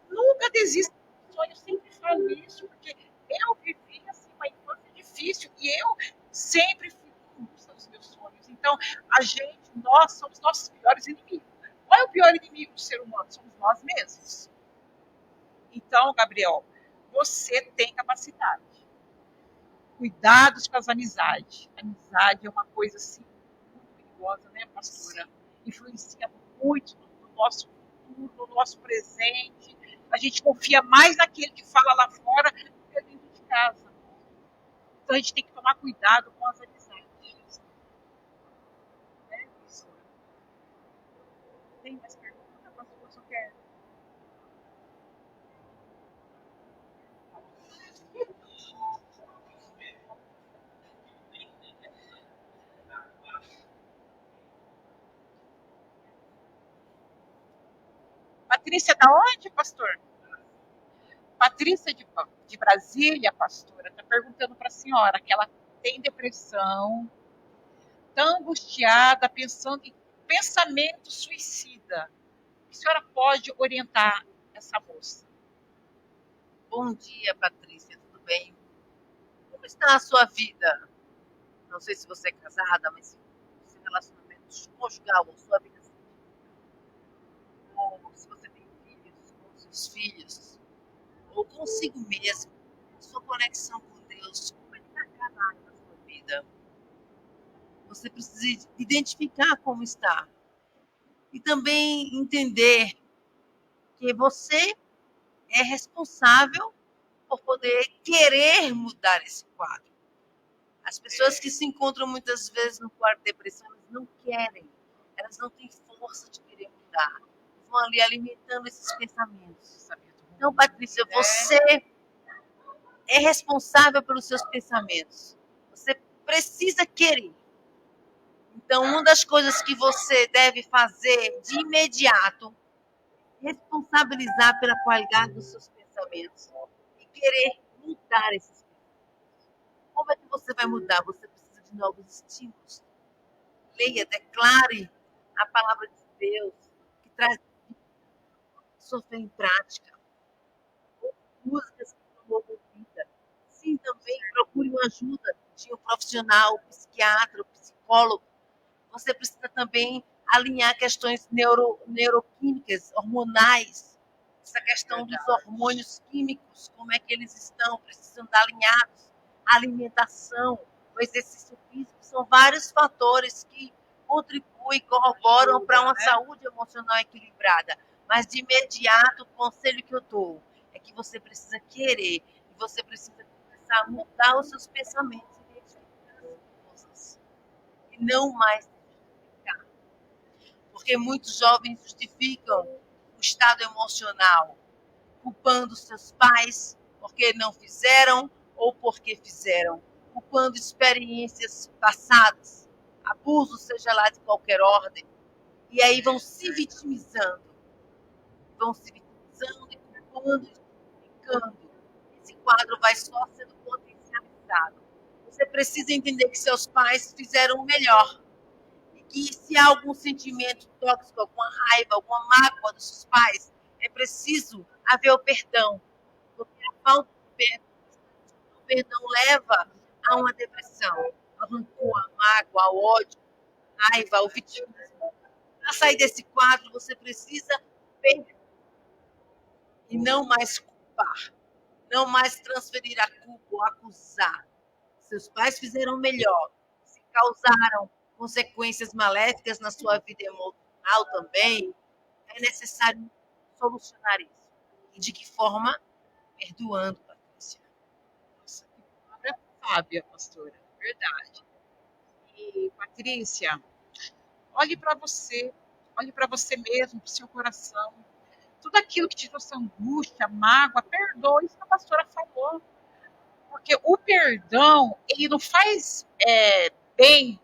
Nunca desista do sonho. Eu sempre falo isso, porque eu vivi assim, uma infância difícil e eu sempre fui em busca dos meus sonhos. Então, nós somos nossos piores inimigos. Qual é o pior inimigo do ser humano? Somos nós mesmos. Então, Gabriel, você tem capacidade. Cuidados com as amizades. Amizade é uma coisa assim muito perigosa, né, pastora? Influencia muito no nosso futuro, no nosso presente. A gente confia mais naquele que fala lá fora do que dentro de casa. Então a gente tem que tomar cuidado com as amizades. Né, pastora? Tem mais perguntas, pastor? Só quer. Patrícia, da onde, pastor? Patrícia de Brasília, pastora, está perguntando para a senhora que ela tem depressão, está angustiada, pensando em pensamento suicida. A senhora pode orientar essa moça? Bom dia, Patrícia, tudo bem? Como está a sua vida? Não sei se você é casada, mas se seu relacionamento conjugal ou sua vida ou se você tem filhos, com seus filhos, ou consigo mesmo, sua conexão com Deus, como ele está gravado na sua vida. Você precisa identificar como está. E também entender que você é responsável por poder querer mudar esse quadro. As pessoas que se encontram muitas vezes no quadro de depressão, elas não querem, elas não têm força de querer mudar. Vão ali alimentando esses pensamentos. Então, Patrícia, você é responsável pelos seus pensamentos. Você precisa querer. Então, uma das coisas que você deve fazer de imediato é responsabilizar pela qualidade dos seus pensamentos e querer mudar esses pensamentos. Como é que você vai mudar? Você precisa de novos estímulos. Leia, declare a palavra de Deus, que traz sua fé em prática. Músicas que promovam vida. Sim, também procure uma ajuda de um profissional, psiquiatra, psicólogo. Você precisa também alinhar questões neuroquímicas, hormonais. Essa questão dos hormônios químicos, como é que eles estão, precisam estar alinhados. A alimentação, o exercício físico, são vários fatores que contribuem, corroboram para uma saúde emocional equilibrada. Mas, de imediato, o conselho que eu dou é que você precisa querer e você precisa começar a mudar os seus pensamentos e identificar as coisas. E não mais justificar. Porque muitos jovens justificam o estado emocional, culpando seus pais porque não fizeram ou porque fizeram, culpando experiências passadas, abuso, seja lá de qualquer ordem, e aí vão se vitimizando e culpando e justificando. Esse quadro vai só sendo potencializado. Você precisa entender que seus pais fizeram o melhor. E que se há algum sentimento tóxico, alguma raiva, alguma mágoa dos seus pais, é preciso haver o perdão. Porque a falta de perdão leva a uma depressão, ao rancor, a mágoa, ao ódio, a raiva, ao vitimismo. Para sair desse quadro, você precisa perdoar e não mais culpar, não mais transferir a culpa ou acusar. Seus pais fizeram melhor, se causaram consequências maléficas na sua vida emocional também, é necessário solucionar isso. E de que forma? Perdoando, Patrícia. Nossa, que palavra sábia, pastora. Verdade. E, Patrícia, olhe para você mesmo, para o seu coração. Tudo aquilo que te trouxe angústia, mágoa, perdoe, isso que a pastora falou. Porque o perdão, ele não faz bem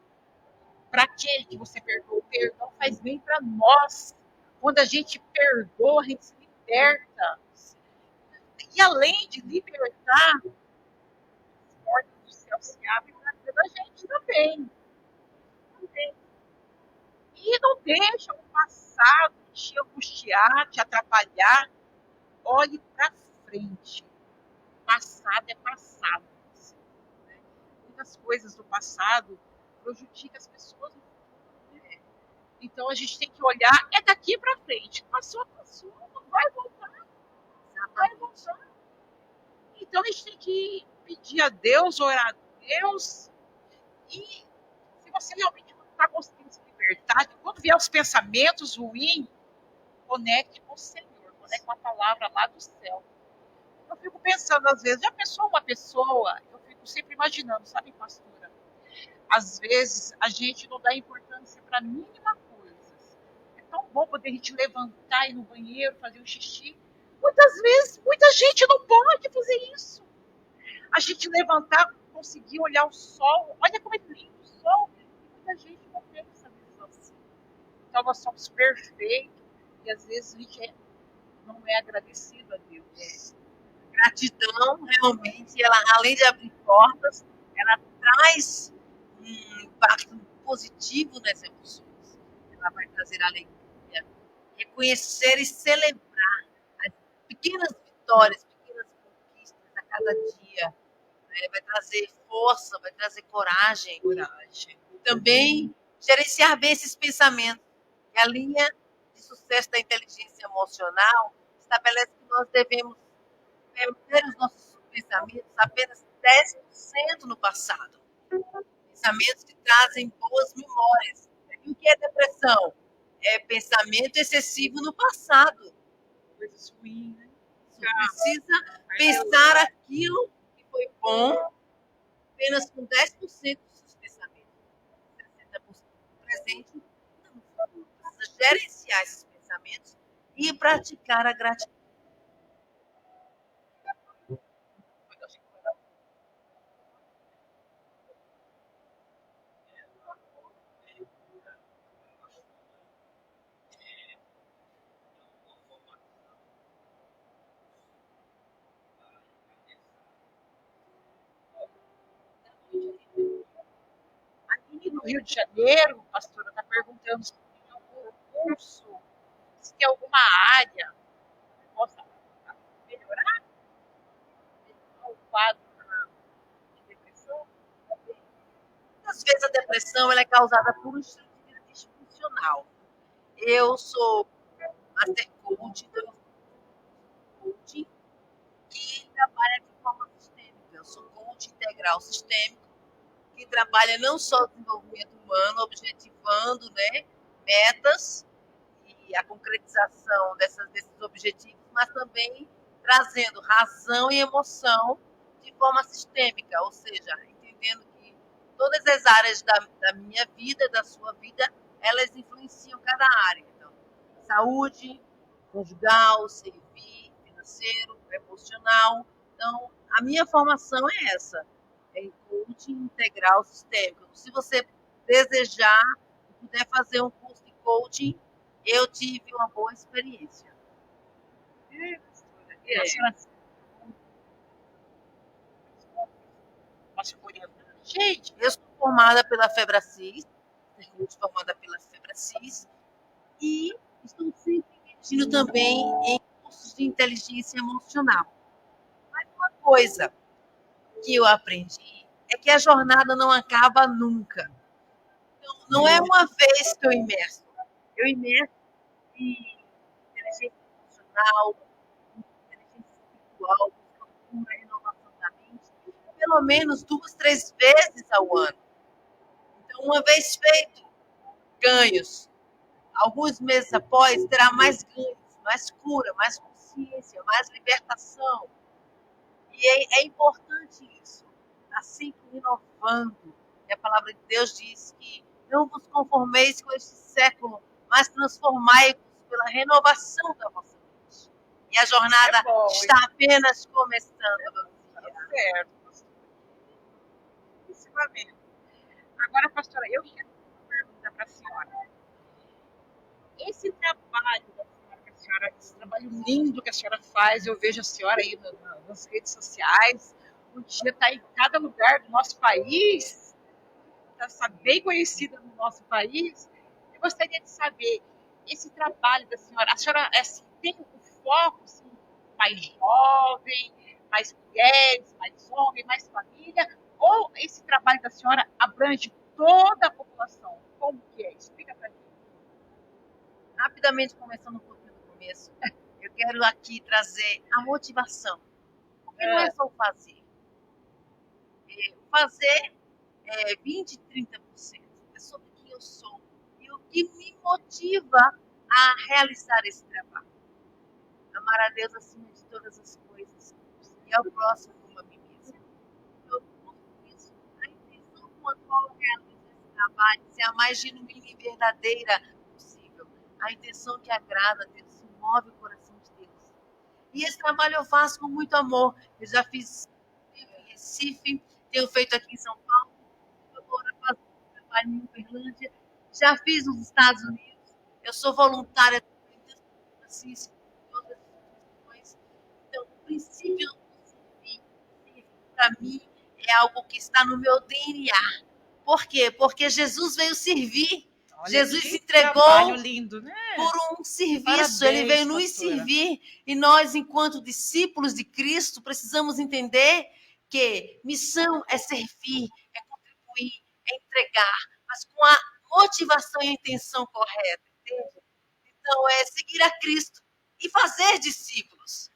para aquele que você perdoa. O perdão faz bem para nós. Quando a gente perdoa, a gente se liberta. E além de libertar, as portas do céu se abrem para a vida da gente também. E não deixa o passado te angustiar, te atrapalhar. Olhe para frente. Passado é passado. Né? Muitas coisas do passado prejudicam as pessoas. Né? Então a gente tem que olhar, é daqui para frente. Passou, passou, não vai voltar. Não vai voltar. Então a gente tem que pedir a Deus, orar a Deus. E se você realmente não está conseguindo se libertar, quando vier os pensamentos ruins, conecte com o Senhor, conecte com a palavra lá do céu. Eu fico pensando, às vezes, já pensou uma pessoa? Eu fico sempre imaginando, sabe, pastora? Às vezes a gente não dá importância para a mínima coisa. É tão bom poder a gente levantar, ir no banheiro, fazer um xixi. Muitas vezes, muita gente não pode fazer isso. A gente levantar, conseguir olhar o sol, olha como é lindo o sol. Muita gente não tem essa visão assim. Então nós somos perfeitos e às vezes a gente não é agradecido a Deus. Gratidão, realmente, ela, além de abrir portas, ela traz um impacto positivo nas emoções. Ela vai trazer alegria, reconhecer e celebrar as pequenas vitórias, pequenas conquistas a cada dia. Né? Vai trazer força, vai trazer coragem. Também gerenciar bem esses pensamentos. E a linha de sucesso da inteligência emocional estabelece que nós devemos ter os nossos pensamentos apenas 10% no passado. Pensamentos que trazem boas memórias. E o que é depressão? É pensamento excessivo no passado. Coisas ruins, né? Você precisa pensar aquilo que foi bom apenas com 10% dos seus pensamentos. 60% no presente, no futuro. Precisa gerenciar esses pensamentos e praticar a gratidão. Aqui no Rio de Janeiro, a pastora está perguntando se tem algum curso, se tem alguma área que possa melhorar o quadro de depressão. Muitas vezes a depressão ela é causada por um estilo de vida disfuncional. Eu sou Master Coach, então eu sou coaching que trabalha de forma sistêmica. Eu sou coach integral sistêmico, que trabalha não só o desenvolvimento humano, objetivando, né, metas e a concretização desses objetivos, mas também trazendo razão e emoção de forma sistêmica, ou seja, entendendo que todas as áreas da minha vida, da sua vida, elas influenciam cada área. Então, saúde, conjugal, servir, financeiro, emocional. Então, a minha formação é essa, é em coaching integral sistêmico. Se você desejar e puder fazer um curso de coaching, eu tive uma boa experiência. E a senhora posso orientar? Gente, Eu sou formada pela Febracis, formada pela Febracis, e estou sempre investindo também em cursos de inteligência emocional. Mas uma coisa que eu aprendi é que a jornada não acaba nunca. Então, não é uma vez que eu imerso. Eu imerso em inteligência emocional, em inteligência espiritual, buscando uma renovação da mente, pelo menos 2, 3 vezes ao ano. Então, uma vez feito, ganhos. Alguns meses após, terá mais ganhos, mais cura, mais consciência, mais libertação. E é importante isso. Está sempre inovando. E a palavra de Deus diz que não vos conformeis com este século, mas transformai-vos pela renovação da vossa mente. E a jornada está apenas começando. Tá certo, pastora. Agora, pastora, eu quero uma pergunta para a senhora. esse trabalho da senhora, esse trabalho lindo que a senhora faz, eu vejo a senhora aí nas redes sociais, um dia está em cada lugar do nosso país, está bem conhecida no nosso país. Eu gostaria de saber, esse trabalho da senhora, a senhora assim, tem um foco assim, mais jovem, mais mulheres, mais homens, mais família, ou esse trabalho da senhora abrange toda a população? Como que é? Explica para mim. Rapidamente, começando um pouquinho do começo, eu quero aqui trazer a motivação. Porque não é só o fazer. O fazer é 20%, 30%. É sobre quem eu sou e o que me motiva a realizar esse trabalho. Amar a Deus acima de todas as coisas e ao próximo como a mim mesma. Eu busco isso. A intenção com a qual eu realizo esse trabalho é a mais genuína e verdadeira possível. A intenção que agrada a Deus, que move o coração de Deus. E esse trabalho eu faço com muito amor. Eu já fiz em Recife, tenho feito aqui em São Paulo, agora faço um trabalho em Uberlândia, já fiz nos Estados Unidos. Eu sou voluntária de Francisco, em outras instituições. Então, o princípio do servir, para mim, é algo que está no meu DNA. Por quê? Porque Jesus veio servir. Olha, Jesus que se entregou trabalho lindo, né? por um serviço. Parabéns, ele veio nos pastora. servir. E nós, enquanto discípulos de Cristo, precisamos entender que missão é servir, é contribuir, é entregar, mas com a motivação e a intenção correta, entende? Então, é seguir a Cristo e fazer discípulos.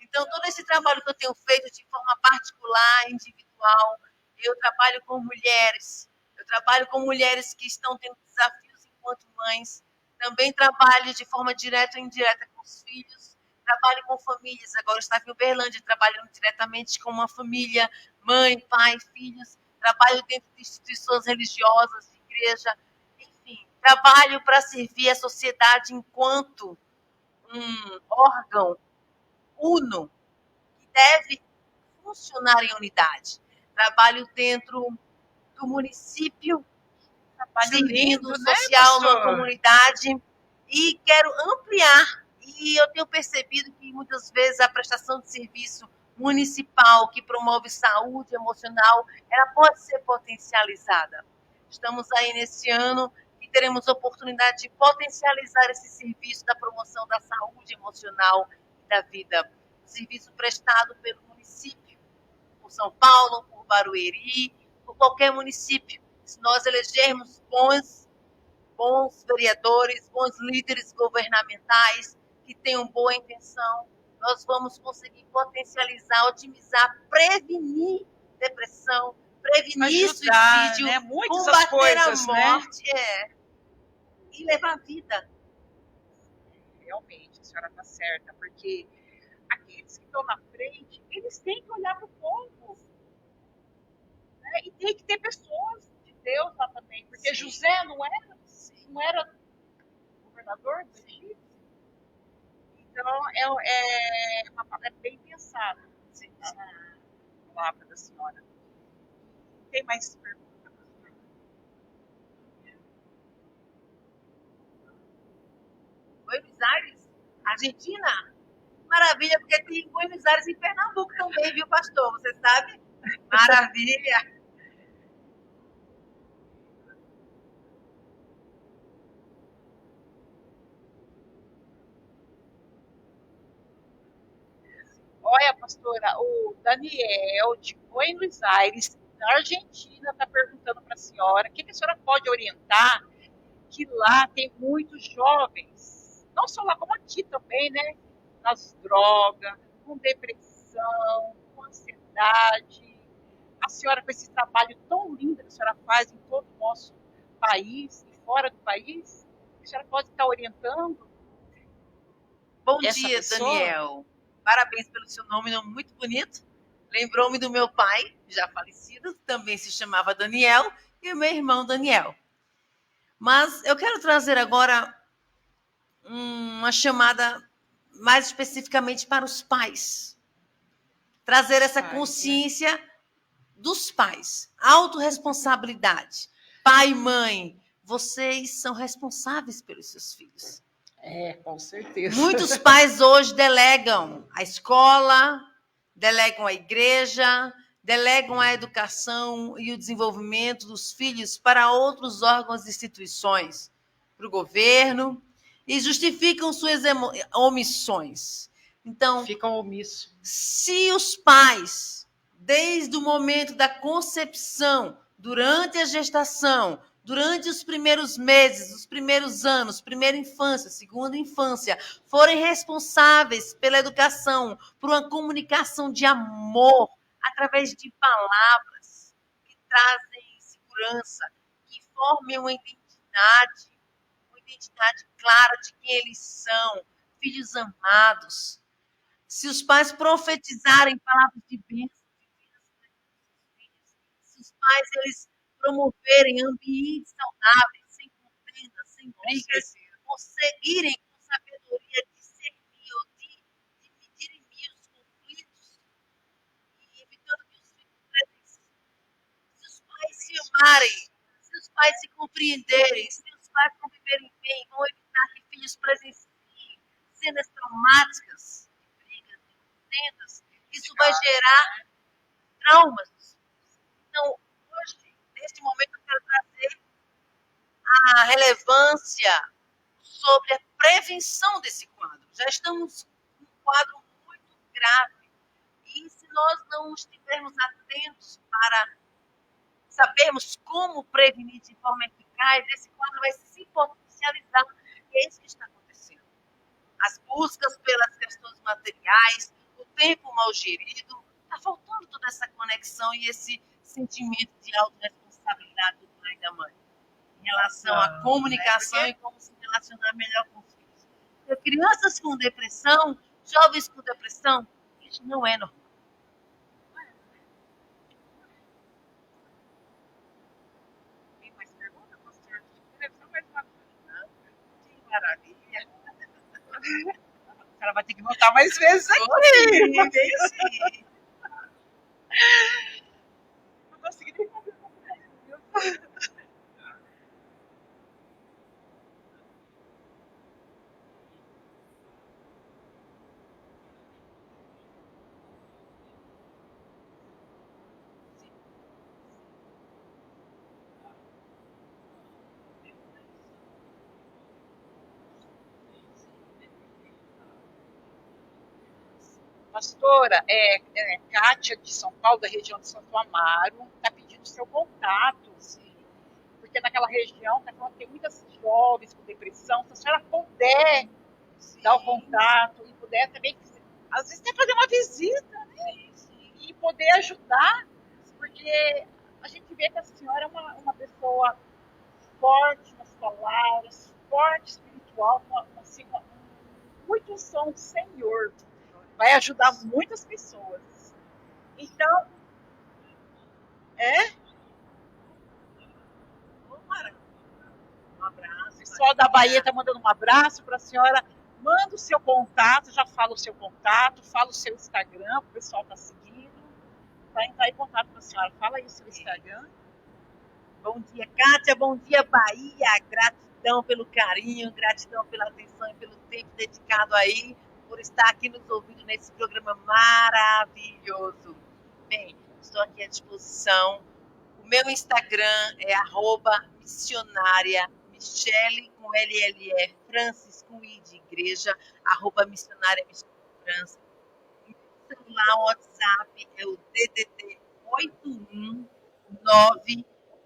Então, todo esse trabalho que eu tenho feito de forma particular, individual, eu trabalho com mulheres que estão tendo desafios enquanto mães, também trabalho de forma direta ou indireta com os filhos, trabalho com famílias, agora eu estava em Uberlândia, trabalhando diretamente com uma família, mãe, pai, filhos, trabalho dentro de instituições religiosas, de igreja, enfim, trabalho para servir a sociedade enquanto um órgão uno, que deve funcionar em unidade. Trabalho dentro do município, servindo social numa comunidade, e quero ampliar. E eu tenho percebido que muitas vezes a prestação de serviço municipal que promove saúde emocional, ela pode ser potencializada. Estamos aí nesse ano e teremos a oportunidade de potencializar esse serviço da promoção da saúde emocional e da vida. Serviço prestado pelo município, por São Paulo, por Barueri, por qualquer município. Se nós elegermos bons vereadores, bons líderes governamentais que tenham boa intenção, nós vamos conseguir potencializar, otimizar, prevenir depressão, prevenir suicídio, né? combater coisas, a morte, e levar a vida. Realmente, a senhora está certa, porque aqueles que estão na frente, eles têm que olhar para o povo. Né? E tem que ter pessoas de Deus lá também, porque Sim. José não era governador do Egito. Então, é bem pensado a palavra da senhora. Tem mais perguntas? Buenos Aires, Argentina? Maravilha, porque tem Buenos Aires em Pernambuco também, viu, pastor? Você sabe? Maravilha. Olha, pastora, o Daniel de Buenos Aires, na Argentina, está perguntando para a senhora o que a senhora pode orientar, que lá tem muitos jovens, não só lá como aqui também, né? Nas drogas, com depressão, com ansiedade. A senhora, com esse trabalho tão lindo que a senhora faz em todo o nosso país e fora do país, a senhora pode estar orientando? Bom dia, Daniel. Parabéns pelo seu nome muito bonito. Lembrou-me do meu pai, já falecido, também se chamava Daniel, e o meu irmão Daniel. Mas eu quero trazer agora uma chamada mais especificamente para os pais. Trazer essa consciência dos pais. Autorresponsabilidade. Pai e mãe, vocês são responsáveis pelos seus filhos. Com certeza. Muitos pais hoje delegam a escola, delegam a igreja, delegam a educação e o desenvolvimento dos filhos para outros órgãos e instituições, para o governo, e justificam suas omissões. Então, ficam omissos. Se os pais, desde o momento da concepção, durante a gestação, durante os primeiros meses, os primeiros anos, primeira infância, segunda infância, forem responsáveis pela educação, por uma comunicação de amor, através de palavras que trazem segurança, que formem uma identidade clara de quem eles são, filhos amados. Se os pais profetizarem palavras de bênção, se os pais eles promoverem ambientes saudáveis, sem contendas, sem brigas, conseguirem com sabedoria discernir ou de dirimir os conflitos e evitando que os filhos presenciem. Se os pais se amarem, se os pais se compreenderem, se os pais conviverem bem, vão evitar que filhos presenciem cenas traumáticas, isso vai gerar traumas. Então, hoje, neste momento, eu quero trazer a relevância sobre a prevenção desse quadro. Já estamos num quadro muito grave. E se nós não estivermos atentos para sabermos como prevenir de forma eficaz, esse quadro vai se potencializar. E é isso que está acontecendo. As buscas pelas questões materiais, o tempo mal gerido, está faltando toda essa conexão e esse sentimento de autorresponsabilidade do pai e da mãe em relação à comunicação e como se relacionar melhor com os filhos. Porque crianças com depressão, jovens com depressão, isso não é normal. Tem mais perguntas, pastor? Só mais uma coisa. Que maravilha. Ela vai ter que voltar mais vezes aqui. Oi, bem assim. Não consegui nem fazer uma coisa, viu? Pastora, Kátia, de São Paulo, da região de Santo Amaro, está pedindo seu contato, porque naquela região tem muitas jovens com depressão. Se a senhora puder dar o contato e puder também, às vezes até fazer uma visita, né? E poder ajudar, porque a gente vê que a senhora é uma pessoa forte nas palavras, forte espiritual, muito som do Senhor. Vai ajudar muitas pessoas. Então, Um abraço. O pessoal da Bahia está mandando um abraço para a senhora. Manda o seu contato, já fala o seu contato, fala o seu Instagram, o pessoal está seguindo. Vai entrar em contato com a senhora. Fala aí o seu Instagram. Bom dia, Kátia. Bom dia, Bahia. Gratidão pelo carinho, gratidão pela atenção e pelo tempo dedicado aí, por estar aqui nos ouvindo nesse programa maravilhoso. Bem, estou aqui à disposição. O meu Instagram é @missionária Michele, com LLE, Francis, com I de igreja, @missionária Michele Francis. Meu celular, o WhatsApp é o DDD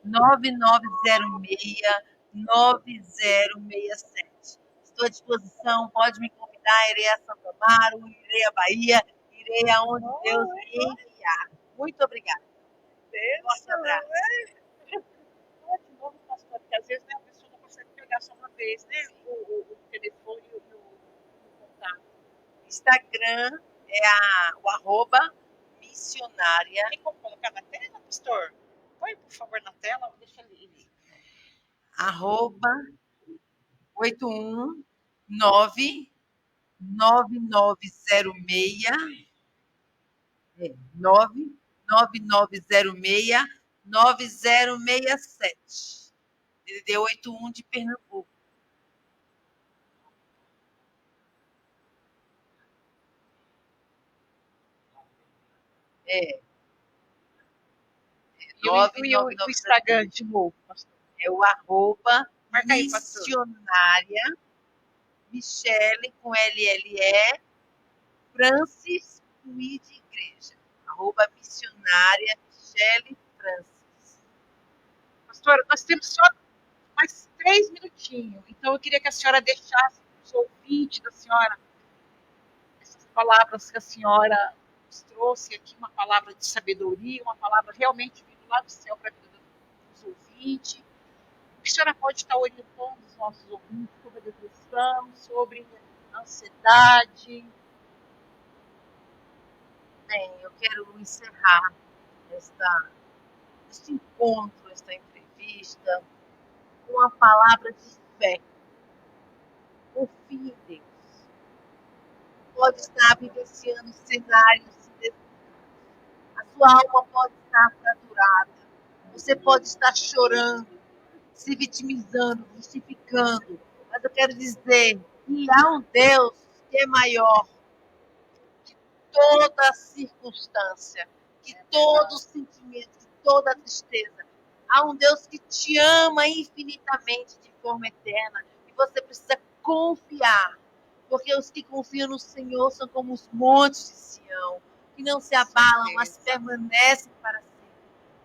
81999069067. Estou à disposição, pode me convidar, irei a Santo Amaro, irei a Bahia, irei aonde Deus me enviar. Muito obrigada. Forte abraço. De novo, pastor, porque às vezes a pessoa não consegue pegar só uma vez, né? O telefone e o contato. Instagram é o @missionária. Tem como colocar na tela, pastor? Põe, por favor, na tela. Deixa ele. @8199906 99906 9067. DDD 81 de Pernambuco. É, E o Instagram de novo, pastor? é o arroba Marca aí, pastor. missionária Michele com LLE Francis com I de igreja. Arroba missionária Michele Francis. Pastora, nós temos só mais 3 minutinhos. Então, eu queria que a senhora deixasse para os ouvintes da senhora essas palavras que a senhora nos trouxe aqui, uma palavra de sabedoria, uma palavra realmente vindo lá do céu para a vida dos ouvintes. O que a senhora pode estar orientando os nossos ouvintes sobre a depressão, sobre a ansiedade? Bem, eu quero encerrar este encontro, esta entrevista, com uma palavra de fé. Confie em Deus. Pode estar vivenciando cenários de desgraça. A sua alma pode estar fraturada. Você pode estar chorando, se vitimizando, justificando. Mas eu quero dizer que há um Deus que é maior que toda circunstância, que todo sentimento, que toda tristeza. Há um Deus que te ama infinitamente de forma eterna. E você precisa confiar. Porque os que confiam no Senhor são como os montes de Sião, que não se abalam, mas permanecem para sempre.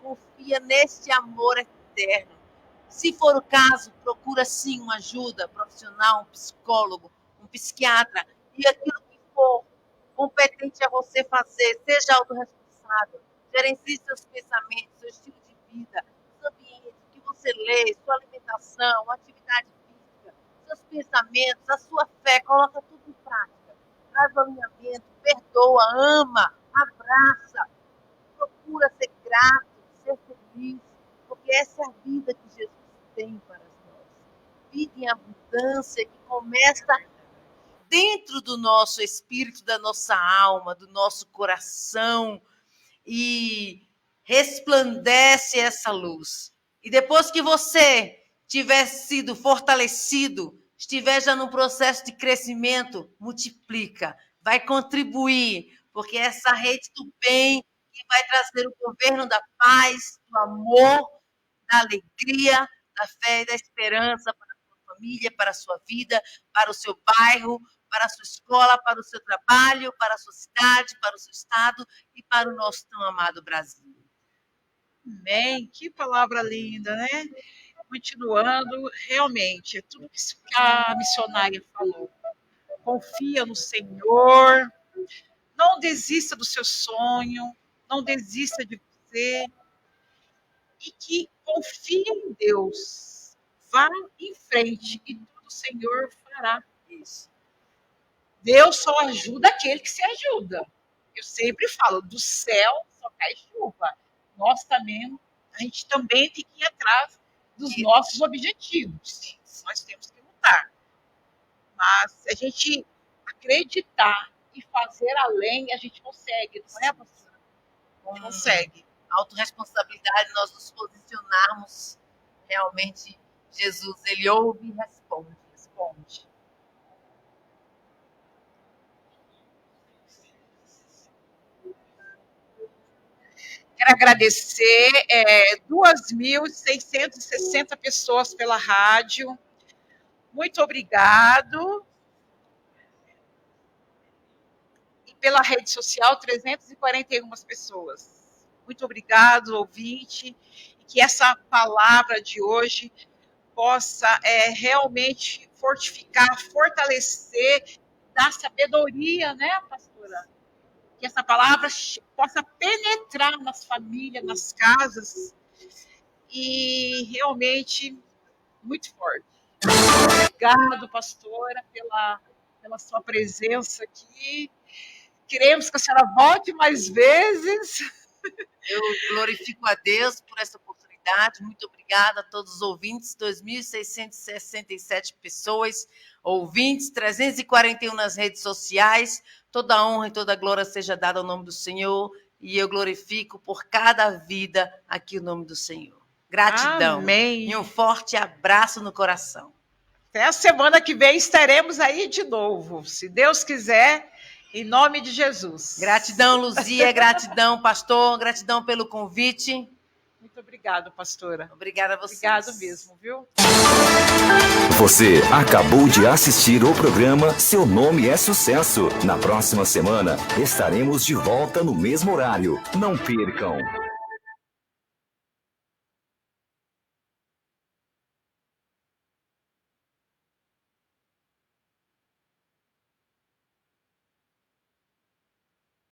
Confia neste amor eterno. Se for o caso, procura sim uma ajuda profissional, um psicólogo, um psiquiatra, e aquilo que for competente a você fazer, seja autorresponsável, gerencie seus pensamentos, seu estilo de vida, os ambientes, o que você lê, sua alimentação, atividade física, seus pensamentos, a sua fé, coloca tudo em prática. Traz o alinhamento, perdoa, ama, abraça, procura ser grato, ser feliz, porque essa é a vida que Jesus tem para nós. Vida em abundância que começa dentro do nosso espírito, da nossa alma, do nosso coração, e resplandece essa luz. E depois que você tiver sido fortalecido, estiver já no processo de crescimento, multiplica, vai contribuir, porque essa rede do bem que vai trazer o governo da paz, do amor, da alegria, da fé e da esperança para a sua família, para a sua vida, para o seu bairro, para a sua escola, para o seu trabalho, para a sua cidade, para o seu estado e para o nosso tão amado Brasil. Amém. Que palavra linda, né? Continuando, realmente, é tudo que a missionária falou. Confia no Senhor, não desista do seu sonho, não desista de você, e que confie em Deus. Vá em frente e tudo o Senhor fará. Isso. Deus só ajuda aquele que se ajuda. Eu sempre falo, do céu só cai chuva. A gente também tem que ir atrás dos nossos objetivos. Nós temos que lutar. Mas se a gente acreditar e fazer além, a gente consegue, não é, pastora? Consegue. Autorresponsabilidade, nós nos posicionarmos realmente. Jesus, ele ouve e responde. Quero agradecer 2.660 pessoas pela rádio. Muito obrigado. E pela rede social, 341 pessoas. Muito obrigado, ouvinte. E que essa palavra de hoje possa realmente fortificar, fortalecer, dar sabedoria, né, pastora? Que essa palavra possa penetrar nas famílias, nas casas, e realmente muito forte. Obrigado, pastora, pela sua presença aqui. Queremos que a senhora volte mais vezes. Eu glorifico a Deus por essa oportunidade. Muito obrigada a todos os ouvintes, 2.667 pessoas, ouvintes, 341 nas redes sociais. Toda a honra e toda a glória seja dada ao nome do Senhor, e eu glorifico por cada vida aqui o nome do Senhor. Gratidão. Amém. E um forte abraço no coração. Até a semana que vem estaremos aí de novo, se Deus quiser. Em nome de Jesus. Gratidão, Luzia, gratidão, pastor, gratidão pelo convite. Muito obrigado, pastora. Obrigada a vocês. Obrigado mesmo, viu? Você acabou de assistir o programa Seu Nome é Sucesso. Na próxima semana estaremos de volta no mesmo horário. Não percam!